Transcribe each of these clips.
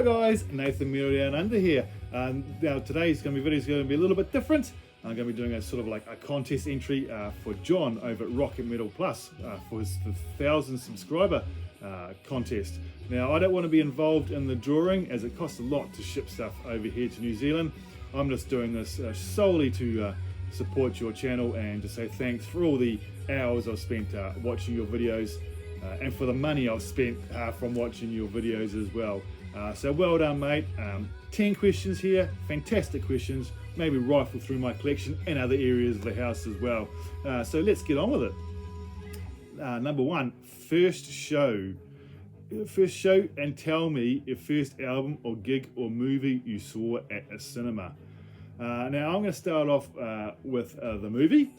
Hi guys, Nathan Mule Down Under here. Now today's video is going to be a little bit different. I'm going to be doing a sort of like a contest entry for John over at Rocket Metal Plus for his 1,000 subscriber contest. Now I don't want to be involved in the drawing as it costs a lot to ship stuff over here to New Zealand. I'm just doing this solely to support your channel and to say thanks for all the hours I've spent watching your videos and for the money I've spent from watching your videos as well. So well done, mate. 10 questions here, fantastic questions, maybe rifle through my collection and other areas of the house as well. So let's get on with it. Number one, first show and tell me your first album or gig or movie you saw at a cinema. Now I'm going to start off with the movie.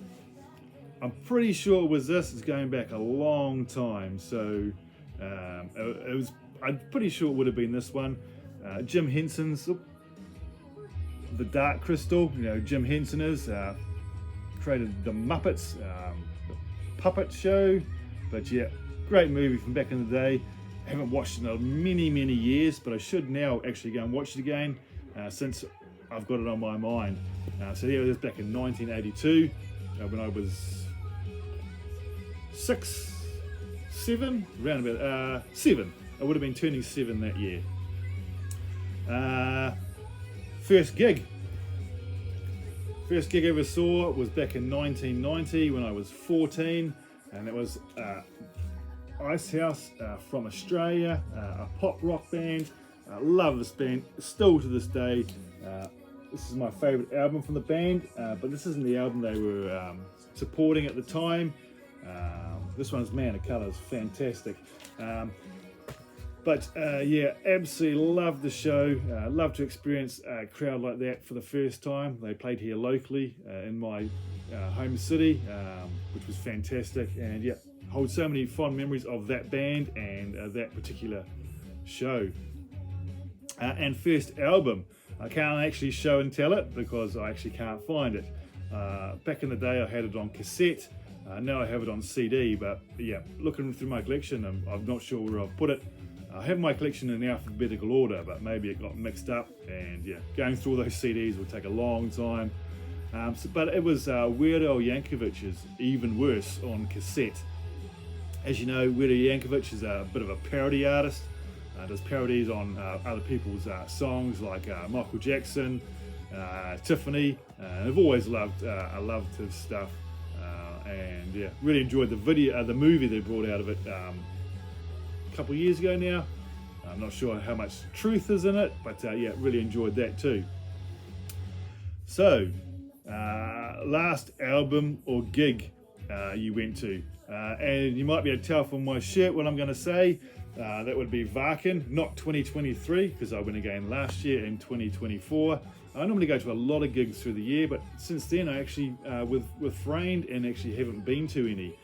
I'm pretty sure it was this. It's going back a long time, so I'm pretty sure it would have been this one. Jim Henson's The Dark Crystal. You know, Jim Henson created the Muppets puppet show. But yeah, great movie from back in the day. I haven't watched it in many years, but I should now actually go and watch it again since I've got it on my mind. So here it is back in 1982 when I was 7. I would have been turning 7 that year. First gig I ever saw was back in 1990 when I was 14, and it was Icehouse from Australia, a pop rock band. I love this band still to this day. This is my favourite album from the band, but this isn't the album they were supporting at the time. This one's Man of Colour is fantastic. But yeah, absolutely loved the show. Loved to experience a crowd like that for the first time. They played here locally in my home city, which was fantastic. And yeah, hold so many fond memories of that band and that particular show. And first album, I can't actually show and tell it because I actually can't find it. Back in the day I had it on cassette. Now I have it on CD, but yeah, looking through my collection, I'm not sure where I've put it. I have my collection in alphabetical order, but maybe it got mixed up, and yeah, going through all those CDs will take a long time. But it was Weird Al Yankovic's Even Worse on cassette. As you know, Weird Al Yankovic is a bit of a parody artist. Does parodies on other people's songs like Michael Jackson, Tiffany. I've always loved his stuff. And yeah, really enjoyed the movie they brought out of it a couple of years ago now. I'm not sure how much truth is in it, but yeah, really enjoyed that too. So, last album or gig you went to, and you might be able to tell from my shirt what I'm going to say. That would be Wacken, not 2023, because I went again last year in 2024. I normally go to a lot of gigs through the year, but since then I actually with Framed and actually haven't been to any.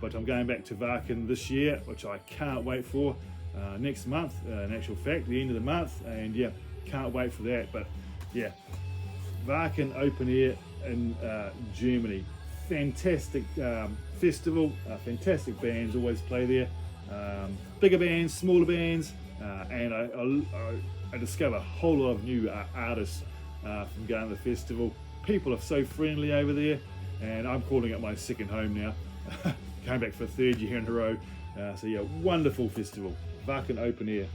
But I'm going back to Wacken this year, which I can't wait for. Next month, in actual fact, the end of the month, and yeah, can't wait for that. But yeah, Wacken open air in Germany, fantastic festival, fantastic bands always play there. Bigger bands, smaller bands, and I discover a whole lot of new artists from going to the festival. People are so friendly over there, and I'm calling it my second home now. Came back for a third year in a row. So yeah, wonderful festival. Wacken open air.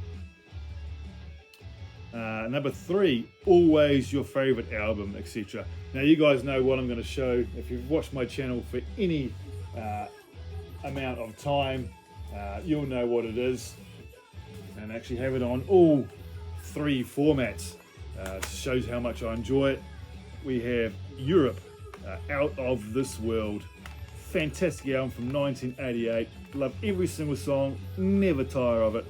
Number 3, always your favourite album, etc. Now you guys know what I'm going to show. If you've watched my channel for any amount of time, you'll know what it is, and actually have it on all 3 formats. Shows how much I enjoy it. We have Europe, Out of This World, fantastic album from 1988. Love every single song, never tire of it.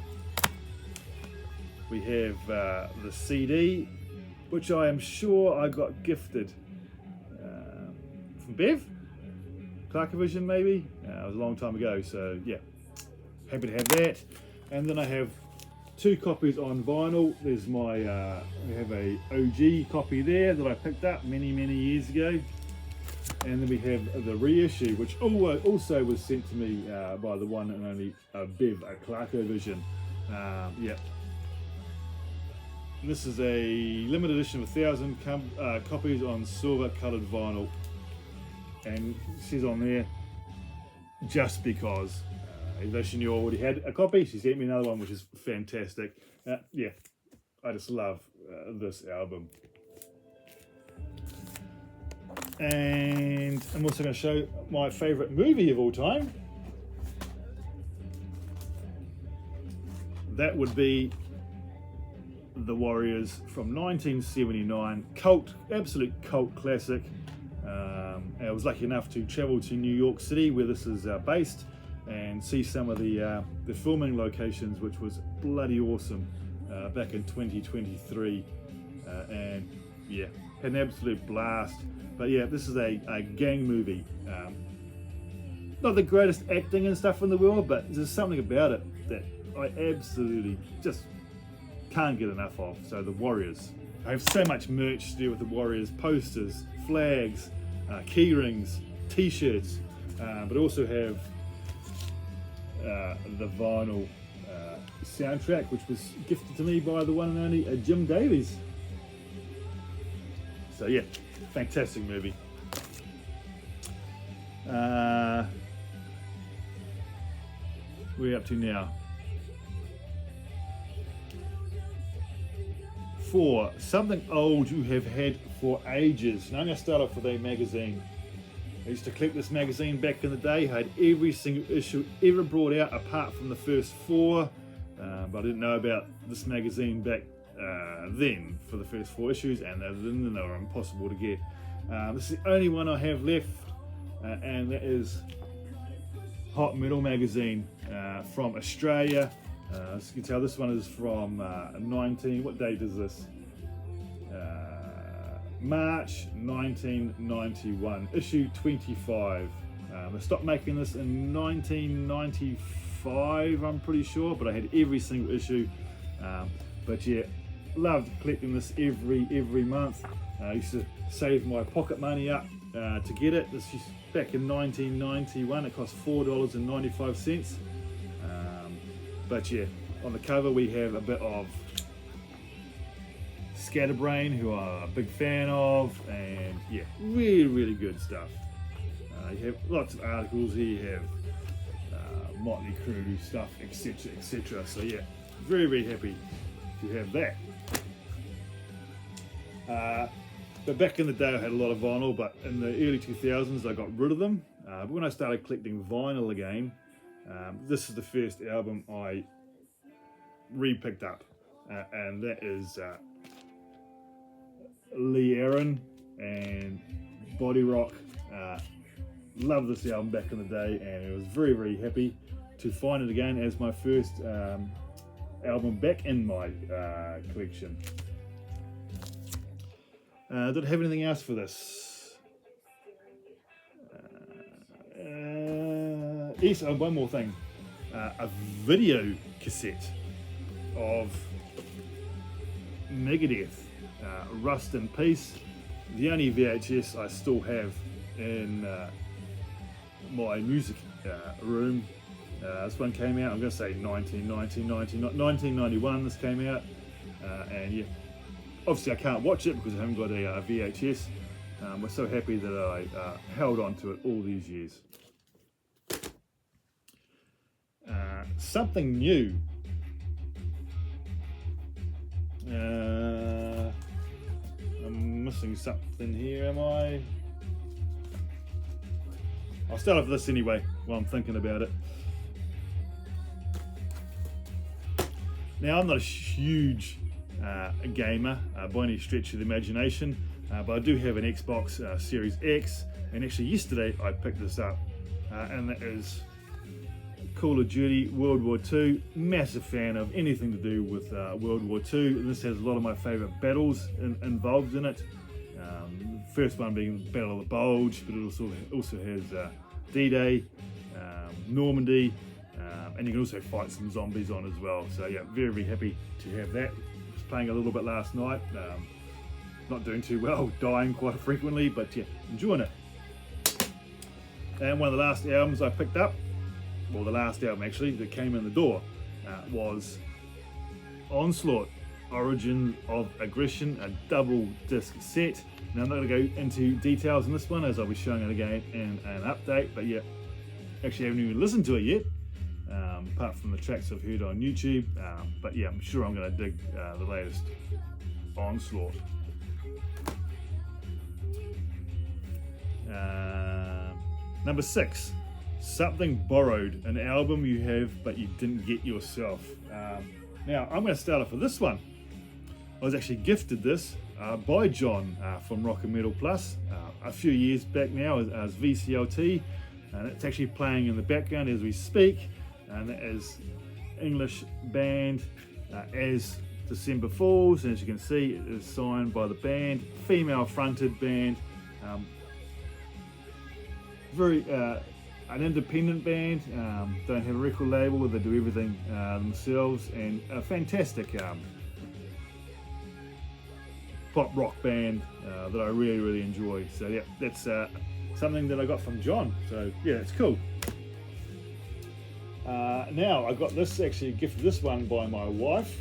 We have the CD, which I am sure I got gifted from Bev, Clarkovision maybe. It was a long time ago, so yeah, happy to have that. And then I have 2 copies on vinyl. There's my we have a OG copy there that I picked up many years ago, and then we have the reissue, which also was sent to me by the one and only Bev at Clarkovision. Yeah, This is a limited edition of 1,000 copies on silver coloured vinyl, and it says on there, just because. Even though she knew I already had a copy, she sent me another one, which is fantastic. Yeah, I just love this album. And I'm also going to show my favourite movie of all time. That would be The Warriors from 1979. Cult, absolute cult classic. I was lucky enough to travel to New York City, where this is based, and see some of the filming locations, which was bloody awesome back in 2023. And yeah, had an absolute blast. But yeah, this is a gang movie. Not the greatest acting and stuff in the world, but there's something about it that I absolutely just can't get enough of. So The Warriors. I have so much merch to do with The Warriors: posters, flags, key rings, t-shirts, but also have the vinyl soundtrack, which was gifted to me by the one and only Jim Davies. So yeah, fantastic movie. Where are we up to now? 4, something old you have had for ages. Now I'm going to start off with a magazine. I used to collect this magazine back in the day. I had every single issue ever brought out apart from the first 4, but I didn't know about this magazine back then for the first 4 issues, and they were impossible to get. This is the only one I have left, and that is Hot Metal magazine from Australia. As you can tell, this one is from what date is this? March 1991, issue 25. They stopped making this in 1995, I'm pretty sure, but I had every single issue. But yeah, loved collecting this every month. I used to save my pocket money up to get it. This is back in 1991. It cost $4.95. But yeah, on the cover we have a bit of Scatterbrain, who I'm a big fan of, and yeah, really good stuff. You have lots of articles here. You have Motley Crue stuff, etc. So yeah, very happy to have that. But back in the day I had a lot of vinyl, but in the early 2000s I got rid of them. But when I started collecting vinyl again, this is the first album I re-picked up, and that is Lee Aaron and Body Rock. Loved this album back in the day, and I was very happy to find it again as my first album back in my collection. Did I have anything else for this? Yes, one more thing. A video cassette of Megadeth, Rust in Peace. The only VHS I still have in my music room. This one came out, I'm going to say 1991 this came out, and yeah, obviously I can't watch it because I haven't got a VHS. We're so happy that I held on to it all these years. Something new. I'm missing something here, am I? I'll start off with this anyway while I'm thinking about it. Now, I'm not a huge gamer by any stretch of the imagination, but I do have an Xbox Series X, and actually yesterday I picked this up, and that is Call of Duty World War II. Massive fan of anything to do with World War II, and this has a lot of my favourite battles involved in it. First one being Battle of the Bulge, but it also has D-Day, Normandy, and you can also fight some zombies on as well. So yeah, very happy to have that. Was playing a little bit last night, not doing too well, dying quite frequently, but yeah, enjoying it. And one of the last albums I picked up, well, the last album actually that came in the door, was Onslaught Origin of Aggression, a double disc set. Now I'm not going to go into details on this one as I'll be showing it again in an update, but yeah, actually I haven't even listened to it yet, apart from the tracks I've heard on YouTube, but yeah, I'm sure I'm going to dig the latest Onslaught. Number 6, Something Borrowed, an album you have but you didn't get yourself. Now I'm going to start off with this one. I was actually gifted this by John from Rock and Metal Plus a few years back now as VCLT, and it's actually playing in the background as we speak, and that is English band As December Falls, and as you can see it is signed by the band, female fronted band, very an independent band, don't have a record label, they do everything themselves, and a fantastic pop rock band that I really enjoy. So yeah, that's something that I got from John, so yeah, it's cool. Now I got this, actually gifted this one by my wife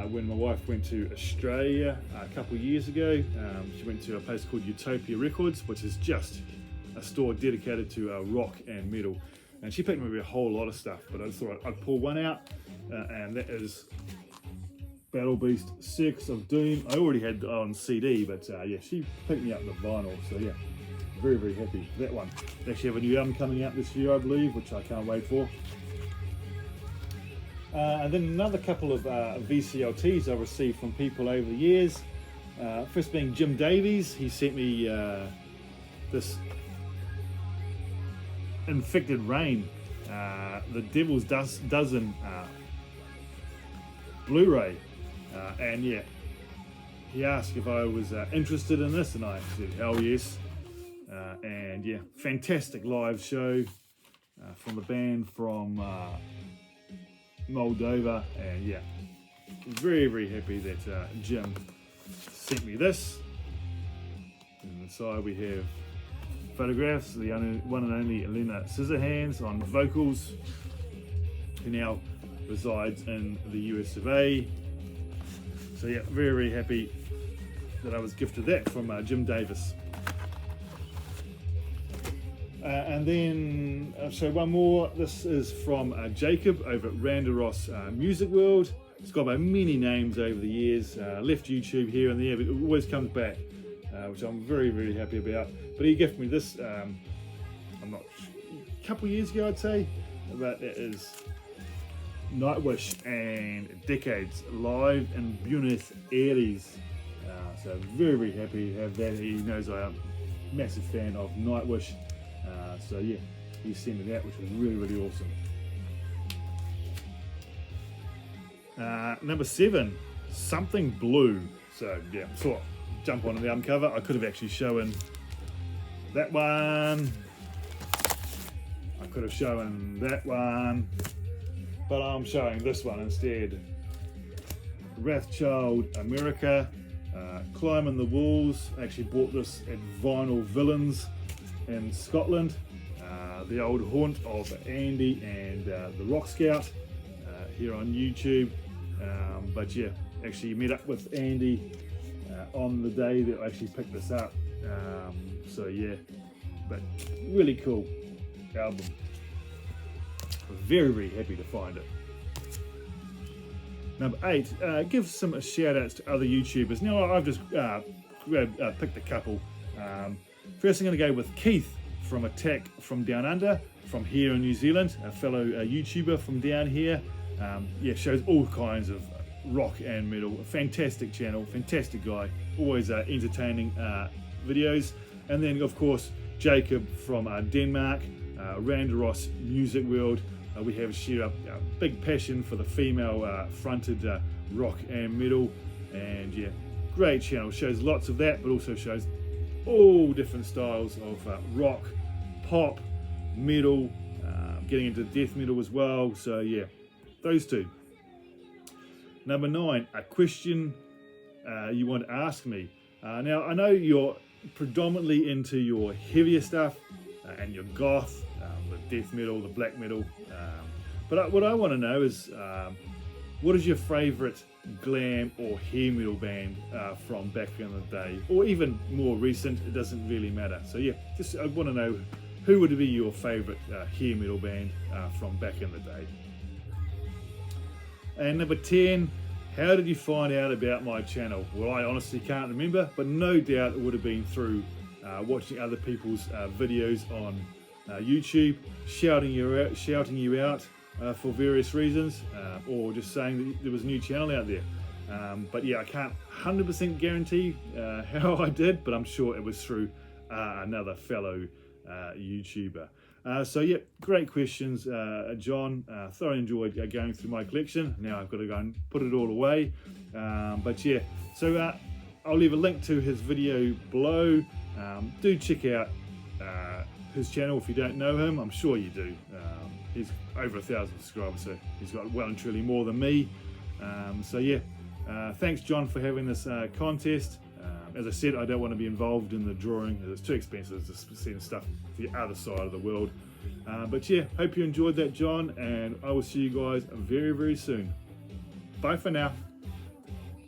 when my wife went to Australia a couple of years ago. She went to a place called Utopia Records, which is just a store dedicated to rock and metal, and she picked me a whole lot of stuff, but I just thought I'd pull one out, and that is Battle Beast Circus of Doom. I already had on CD, but yeah, she picked me up the vinyl, so yeah, very happy for that one. They actually have a new album coming out this year, I believe, which I can't wait for. And then another couple of VCLTs I received from people over the years. First being Jim Davies. He sent me this Infected Rain, the Devil's Dozen Blu-ray, and yeah, he asked if I was interested in this, and I said hell yes. And yeah, fantastic live show from the band from Moldova, and yeah, very happy that Jim sent me this. And inside we have photographs of the one and only Elena Scissorhands on vocals, who now resides in the US of A. So yeah, very happy that I was gifted that from Jim Davis. And then I'll show one more. This is from Jacob over at Randaros Music World. It's got by many names over the years, left YouTube here and there, but it always comes back, which I'm very happy about. But he gifted me this, I'm not a couple of years ago I'd say, but it is Nightwish and Decades live in Buenos Aires. So very happy to have that. He knows I am a massive fan of Nightwish. So yeah, he sent me that, which was really awesome. Number 7, Something Blue. So yeah, so jump on the album cover. I could have actually shown that one. I could have shown that one, but I'm showing this one instead. Wrathchild America, Climbing the Walls. I actually bought this at Vinyl Villains in Scotland, the old haunt of Andy and the Rock Scout here on YouTube. But yeah, actually met up with Andy on the day that I actually picked this up. So yeah, but really cool album. Very happy to find it. Number 8, give some shout outs to other YouTubers. Now I've just picked a couple. First I'm going to go with Keith from Attack from Down Under, from here in New Zealand, a fellow YouTuber from down here. Yeah, shows all kinds of rock and metal. A fantastic channel, fantastic guy, always entertaining videos. And then of course Jacob from Denmark, Randaros Music World. We have shared a big passion for the female fronted rock and metal, and yeah, great channel. Shows lots of that, but also shows all different styles of rock, pop, metal, getting into death metal as well. So yeah, those two. Number 9, a question you want to ask me. Now I know you're predominantly into your heavier stuff and your goth, the death metal, the black metal, but what I want to know is what is your favorite glam or hair metal band from back in the day, or even more recent, it doesn't really matter. So yeah, just I want to know, who would be your favourite hair metal band from back in the day? And number 10, how did you find out about my channel? Well, I honestly can't remember, but no doubt it would have been through watching other people's videos on YouTube, shouting you out for various reasons, or just saying that there was a new channel out there. But yeah, I can't 100% guarantee how I did, but I'm sure it was through another fellow YouTuber. So yeah, great questions, John. Thoroughly enjoyed going through my collection. Now I've got to go and put it all away. But yeah, so I'll leave a link to his video below. Do check out his channel if you don't know him. I'm sure you do. He's over 1,000 subscribers, so he's got well and truly more than me. So yeah, thanks John for having this contest. As I said, I don't want to be involved in the drawing. It's too expensive to send stuff to the other side of the world. But yeah, hope you enjoyed that, John, and I will see you guys very, very soon. Bye for now.